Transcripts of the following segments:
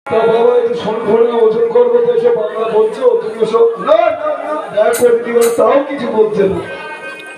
তা বাবা এই শঙ্করে ওজন করবো তো এসে বাংলা বলছো তুমি ওসব না না না দেখ করে দিও তাও কিছু বলছে না।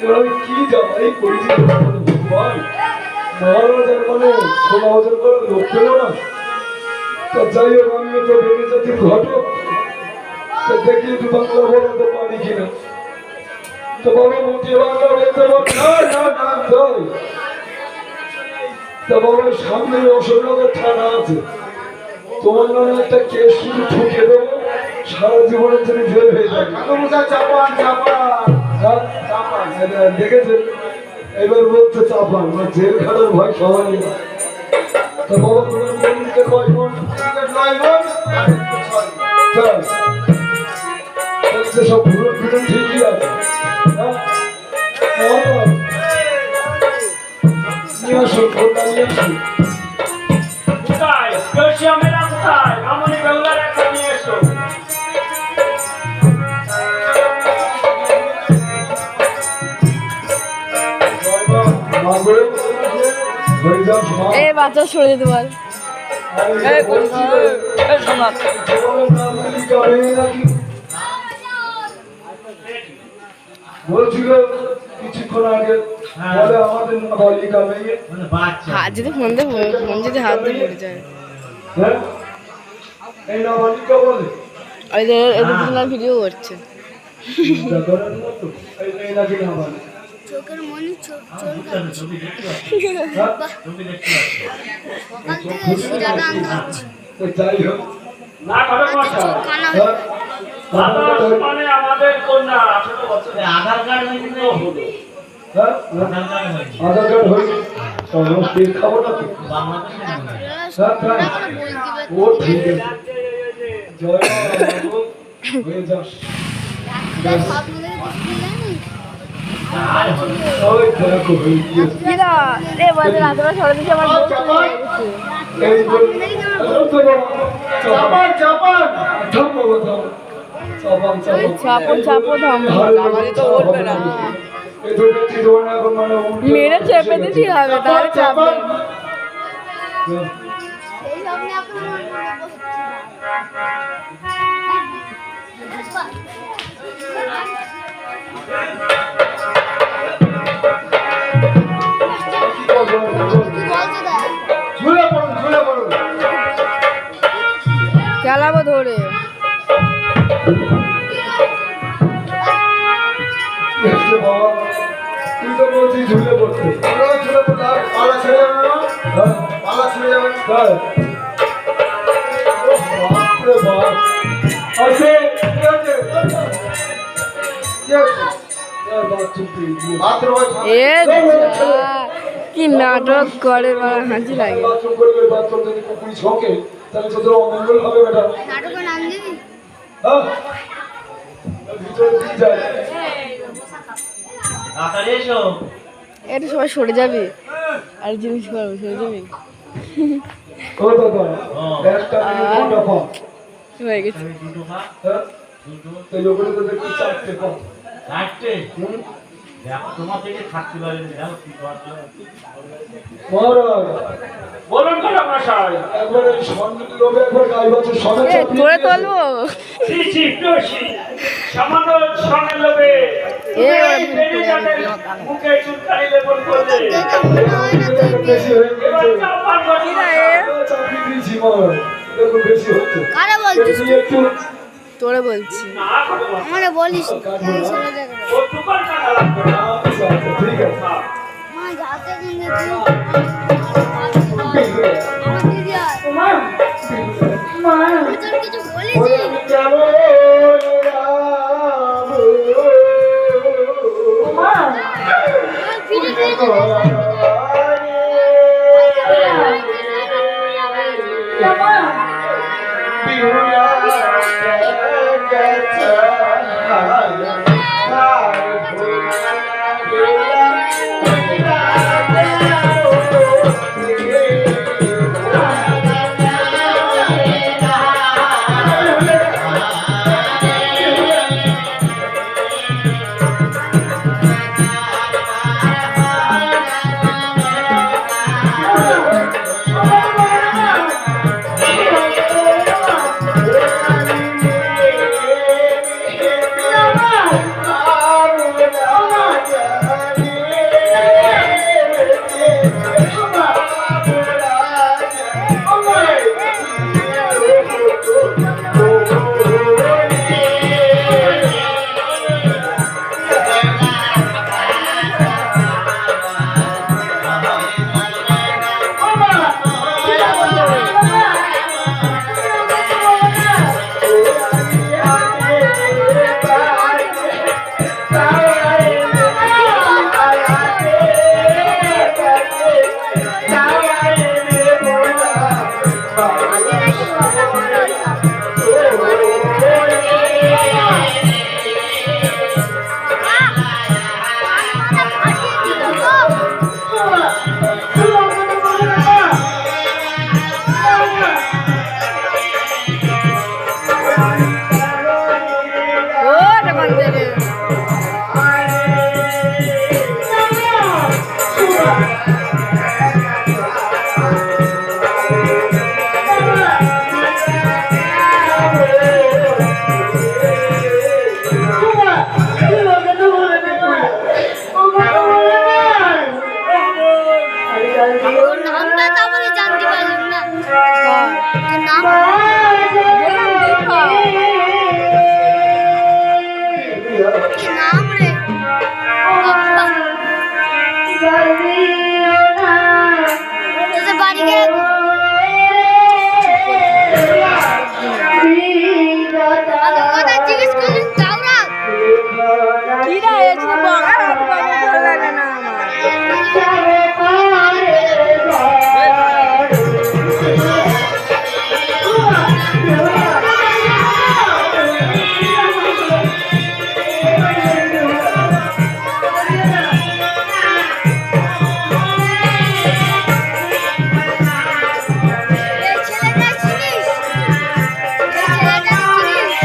এবার আমি কি জামাই করেছি ভগবান মহারাজার মানে সোনা ওজন করার লোক পেল না। তা যাই হোক আমি তো বেড়ে জাতির ঘটক তা দেখি একটু বাংলা বলাতে পারি কিনা। তো বাবা মুখে বাংলা বলতে না না না তাই তা বাবার সামনে অশোকনগর থানা আছে তোমার নামে একটা কেস শুধু ঠুকে দেবো সারা জীবনের জন্য জেল হয়ে যাবে। দেখেছেন এবার বলছে চাপান জেল খাটার ভয় সবাই। তা বাবা তোমার মন্দিরকে কয় বোন সব ভুলন ভুলন ঠিকই আছে। নিয়ে আসো ফোনটা নিয়ে আসো। এই বাচ্চা সরে যেতে পার বলছিল কিছুক্ষণ আগে বলে আমাদের বালিকা মেয়ে হাত যদি ফোন দিয়ে ফোন যদি হাত দিয়ে পড়ে যায় হ্যাঁ এই না বালিকা বলে ওই যে এদের ভিডিও করছে এই নাকি না বলে চোখের মনি চোখ যাই হোক মানে আমাদের কন্যা 18 বছরে আধার কার্ড হয়েছে হলো আধার কার্ড হয়েছে খাবো না ও ঠিক আছে জয় হয়ে যাস মেরে চেপে দিতে হবে তাহলে চাপবে। চালাবো ধরে বাবা তুই তো বলছিস ঝুলে পড়তে ঝুলে পড়তে পালা ছেড়ে যাবে না পালা ছেড়ে যাবে তাই বাপরে বাপ আছে কি আছে কি নাটক করে হাসি লাগে। বাথরুম করবে বাথরুম যদি কুকুরি ছকে তাহলে তোদের অমঙ্গল হবে বেটা নাটকের নাম দিবি হ্যাঁ ভিতরে দিয়ে যায় তাড়াতাড়ি এসো এটা সবাই সরে যাবে আর জিনিস করবো সরে যাবে ও দাদা একটা কোনটা পাও হয়ে গেছে দুটো খা হ্যাঁ দুটো এই লোকের তো দেখি চারটে পাও চারটে দেখো তোমার থেকে থাকতে পারি দেখো কি করতে মহারাজ বলুন তো আপনার সাহেব একবার এই সন্ন্যাসী লোকে একবার গাই বাছুর সবে ধরে তুলবো ছি দোষী সামান্য স্বর্ণের লোভে মুখে চুলকানি লেপন করলে বেশি হয়ে এবার গেছে চাপান করছি না চাকরি দিয়েছি মহারাজ দেখো বেশি হচ্ছে কারে বলছিস এই একটু তোরে বলছি আমারে বলিস ছেলে দেখে ও দোকান টাকা লাগবে না আচ্ছা আচ্ছা ঠিক আছে মা যাতে কিন্তু আমার দিদি আর মা তোর কিছু বলেছি কেন রাম মা আমার ফিরে গেছে ওর নামটা তারপরে জানতে পারলাম না। ওর নাম কি নাম রে? বাপ্পা। তোদের বাড়ি গেলে ভালো কথা জিজ্ঞেস করলেন যাও না। কি রে এসে বগা হাত বাবা ভালো লাগে না আমার এই ছেলেটা চিনিস? এই ছেলেটা চিনিস?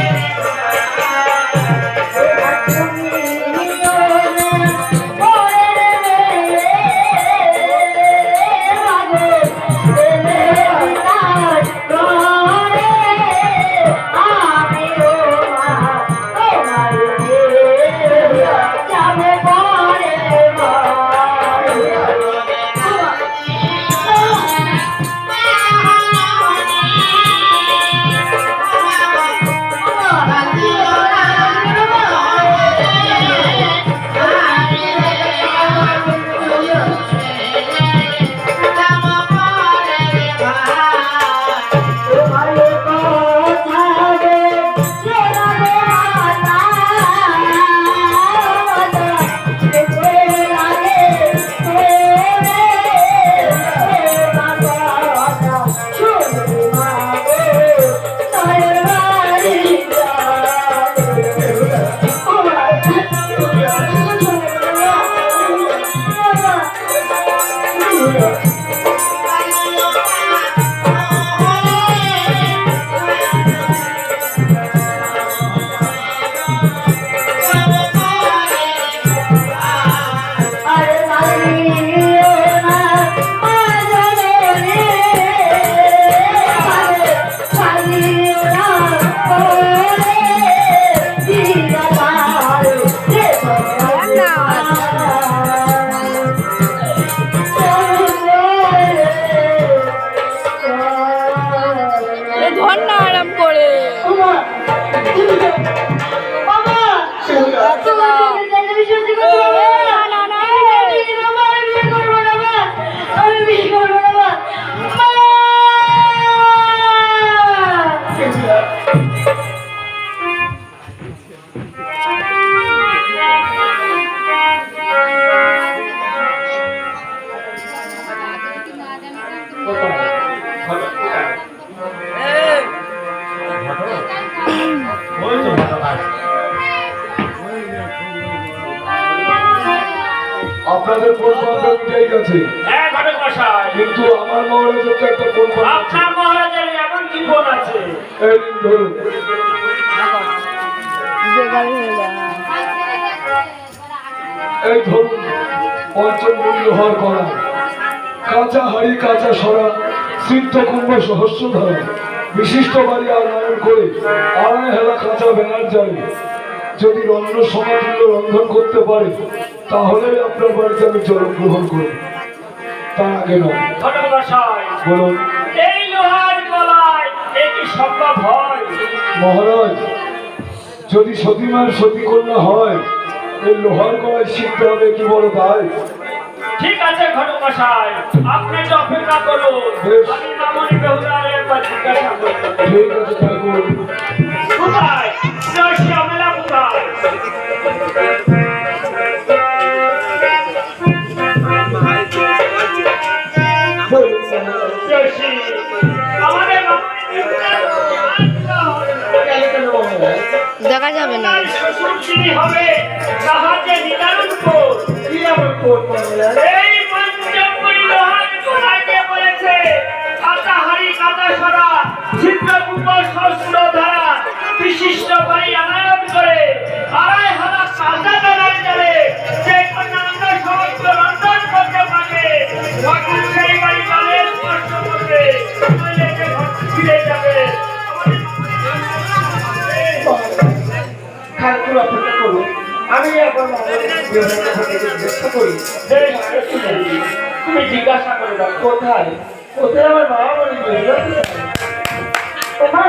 ধর না আরাম করে আপনাদের ফোন পাম্পটা উঠেই গেছে, হ্যাঁ ঘটক মশাই। কিন্তু আমার মহারাজের তো একটা ফোন পাম্প আছে। আপনার মহারাজের এমন কি ফোন আছে? এই দিন ধরুন, বেকার হয়ে যায় এই ধরুন পঞ্চম লোহার করা, কাঁচা হাড়ি কাঁচা সরা, সিদ্ধ কুম্ভ সহস্র ধারা, বিশিষ্ট বাড়ি আনয়ন করে আড়াই হেলা কাঁচা ব্যানার যাবে। যদি রন্ধন সমাতুল্য রন্ধন করতে পারে তাহলে আপনার বাড়িতে আমি চরণ গ্রহণ করব, তার আগে নয়। ঘটক মশাই, বলুন এই লোহার গলায় এ কি সম্ভব হয়? মহারাজ, যদি সতীমার সতীকন্যা হয় এই লোহার গলায় শিখতে হবে কি বড় দায়? ঠিক আছে ঘটক মশাই, আপনি একটু অপেক্ষা করুন। বেশ। আমি মামনি বেহুলার একবার জিজ্ঞাসা করব। ঠিক আছে ঠাকুর। কোথায়? জয় শ্যামলা কোথায়? জয় শ্রী। আমাদের মামনি দেখা যাবে না। শ্বশুর যিনি হবে তাহার যে নিদারুণ কোট। কি আমার কোট মহারাজ? এই পঞ্চমুড়ি লোহার কোড়াকে বলেছে কাঁচা হাড়ি কাঁচা সরা ছিদ্রকূপ শস্ত্র ধারা বিশিষ্ট বাড়ি আনায়ন করে 2.5 হাজার কাঁচা দানার জালে যে কন্যা আমরা সমস্ত রন্ধন করতে পারবে তখন সেই বাড়ি জালে স্পর্শ করবে নইলে সে ঘর ফিরে যাবে। খানপুর অপেক্ষা করুন, আমি এখন চেষ্টা করি। বেশ, তুমি জিজ্ঞাসা করে দাও কোথায় কোথায় আমার মা বলি? মা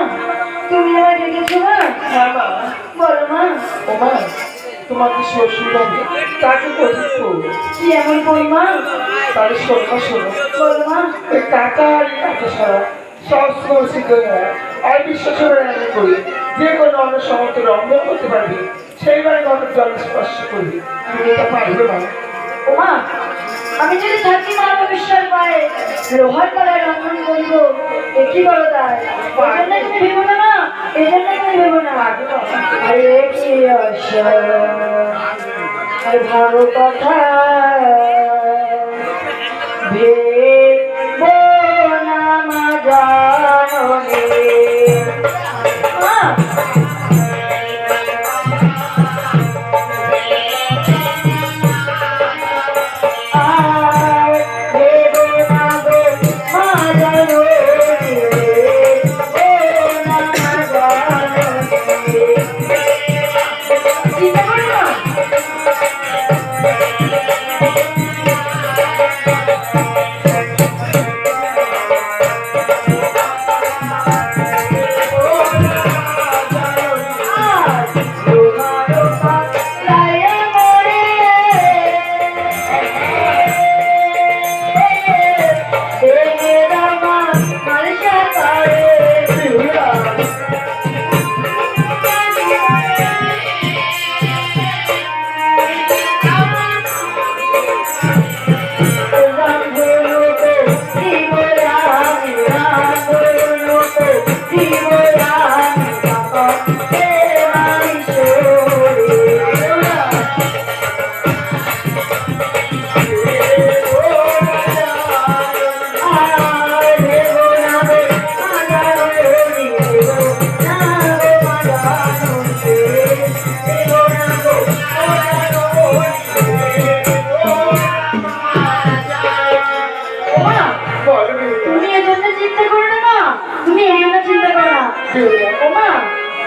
তুমি আমার ডেকেছো মা? হ্যাঁ মা। বলো মা। ও মা, তোমার কি শ্বশুর হবে? তাকে কোথায় করবো? কি এমন করি মা? তাহলে শোনো শোনো, বলো মা। এই কাঁচা আর এই কাঁচা সারা সব শিখে নেয় আর বিশ্বাসের রান্না করি যে কোনো অন্য সমস্ত রন্ধন করতে পারবি সেইবারে ঘরের জল স্পর্শ করবি। তুমি এটা পারবে না? ও মা আমি যদি থাকি মা ভবিষ্যৎ পায়ে লোহার কলায় রন্ধন করিব একই বড় তাই এই জন্য তুমি ভেবো না মা, এই জন্য তুমি ভেবো না। আরে কি আশা আর ভালো কথা ভেবো না মা জাননে মা।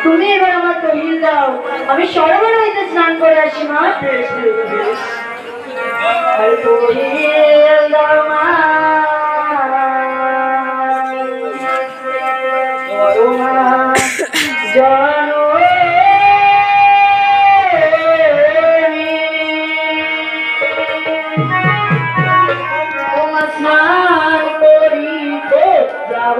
তুমি এবার আমার তহিল দাও, আমি সরোবর হইতে স্নান করে আসি মা। তহিল দাও মা, জানো স্নান করিতে যাব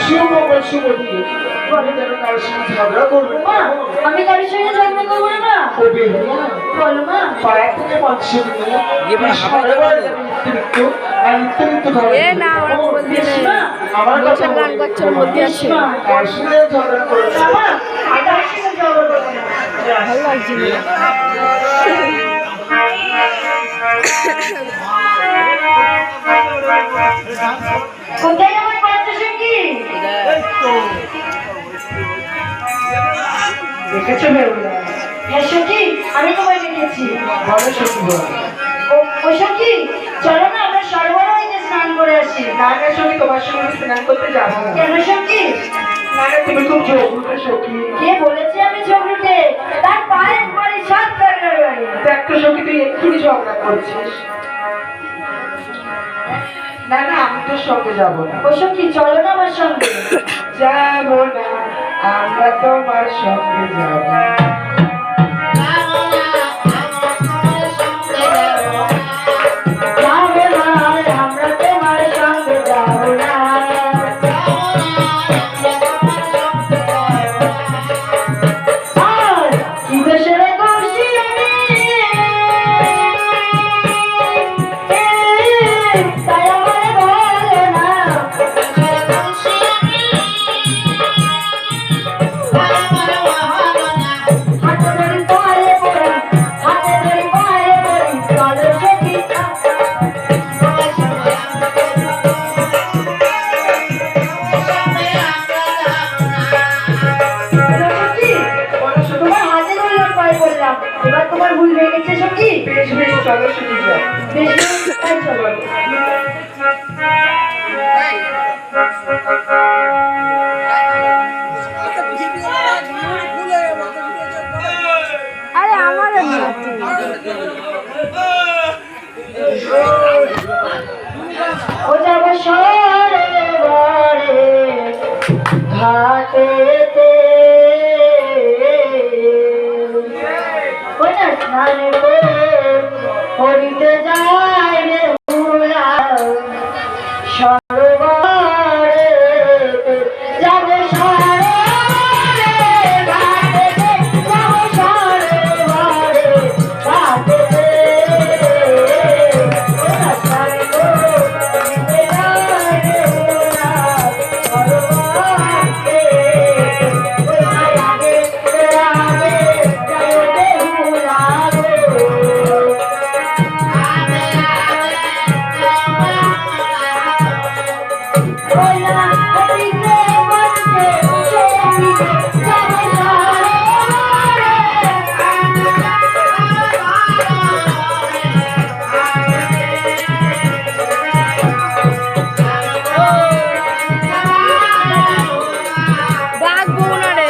শুভ শুভ তুমি যেন কারোর সঙ্গে ঝগড়া করবে মা না। আমি কারোর সঙ্গে ঝগড়া করবো না মা। ও বেহুলা, বলো মা। পাড়া থেকে মানুষের নিয়ে সারা বাড়ি নিত্য আর নিত্য খাবার এ না আমার বলতে বেশ নেই মা। আমার কথা বসে গান করছে ওর মধ্যে বেশ আছে মা। কার সঙ্গে ঝগড়া করেছে না, মা আমি কারোর সঙ্গে ঝগড়া করবো না। ভালো লাগছে না। কোথায় আমার পঞ্চসঙ্গী? দেখেছো বেহুলা? হ্যাঁ সখী, আমি তোমায় দেখেছি। ভালো সত্যি বলো। ও সখী, চলো না আমরা সরোবর হইতে স্নান করে আসি। না না সখী, তোমার সঙ্গে আমি স্নান করতে যাবো না। কেন সখী? না না, তুমি খুব যোগ্য সখী। কে বলেছে আমি ঝগড়ুটে? তার পায়ের পরে সাত কাটার বাড়ি। দেখ তো সখী, তুই এক্ষুনি ঝগড়া করছিস। না না, আমি তোর সঙ্গে যাবো না। ও সখী, চলো না আমার সঙ্গে। যাবো না, আমরা তোমার সঙ্গে যাবো না। যাবো না, আমরা তোমার সঙ্গে যাবো না। আর কি দেশের দোষী আমি, তাই আমার ভালো না। হাতে ধরি পায়ে পড়ি, হাতে ধরি পায়ে পড়ি, চলো সখী। তোমার হাতে ধরলাম, পায়ে পড়লাম, এবার তোমার ভুল হয়ে গেছে সখী। বেশ বেশ, চলো সখী যাও। বেশ বেশ, তাই চলো। আরে আমার ও যাবো সরোবরে ঘাটেতে, ও না স্নান করে হরিতে যায় রে হুলা। সরোবরে যাবো সরোবরে ঘাটেতে, যাবো সরোবরে ঘাটেতে। ও না স্নান করে হরিতে যায় রে হুলা। সরোবরে ও লাগে লাগে যায় রে হুলা গো। ওলা হরিতে বসে সখী যাবো সরোবরে। ডাকবো না রে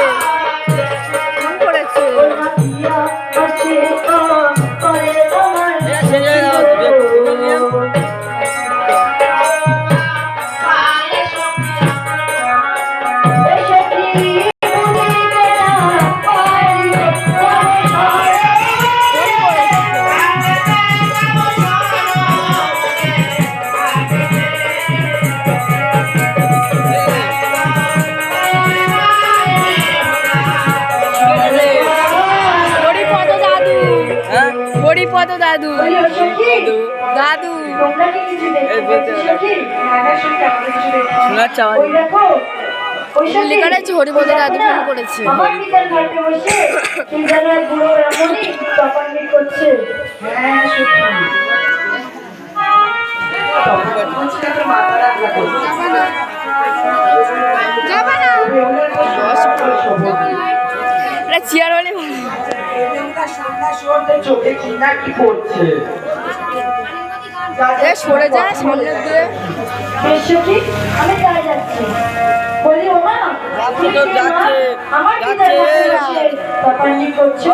ফোন করেছে ওলা দিয়া আছে ও করে তোমার এই সখী মুনিকে না পারিলে যাবো হরিপদ দাদু হরিপদ দাদু ওই সখী দাদু তোমরা কি কিছু দেখতে পাচ্ছ সখী? না না সখী, আমরা কিছু দেখছি না। শোনাচ্ছে আমার। ওই দেখো, ওই সখী, লেখা রয়েছে হরিপদ ওই দেখো দাদু না, ফোন করেছে। আমার পিতার ঘাটে বসে কি যেন এক বুড়ো ব্রাহ্মণী তপান্নি করছে। হ্যাঁ সখী, বলছি না, তোর মাথা রাখলা করছে। যাবে না বেহুলার কথা শোনো। এটা চেয়ার হলে ভালো। বেহুলা সন্ধ্যা সন্ধ্যা চোখে কি না কি পড়ছে। এ সরে যা সামনে দিয়ে বেশ সখী, আমি তাই যাচ্ছি। বলি ও মা, তুমি কে মা? আমার পিতার ঘাটে বসে তপান্নি করছো।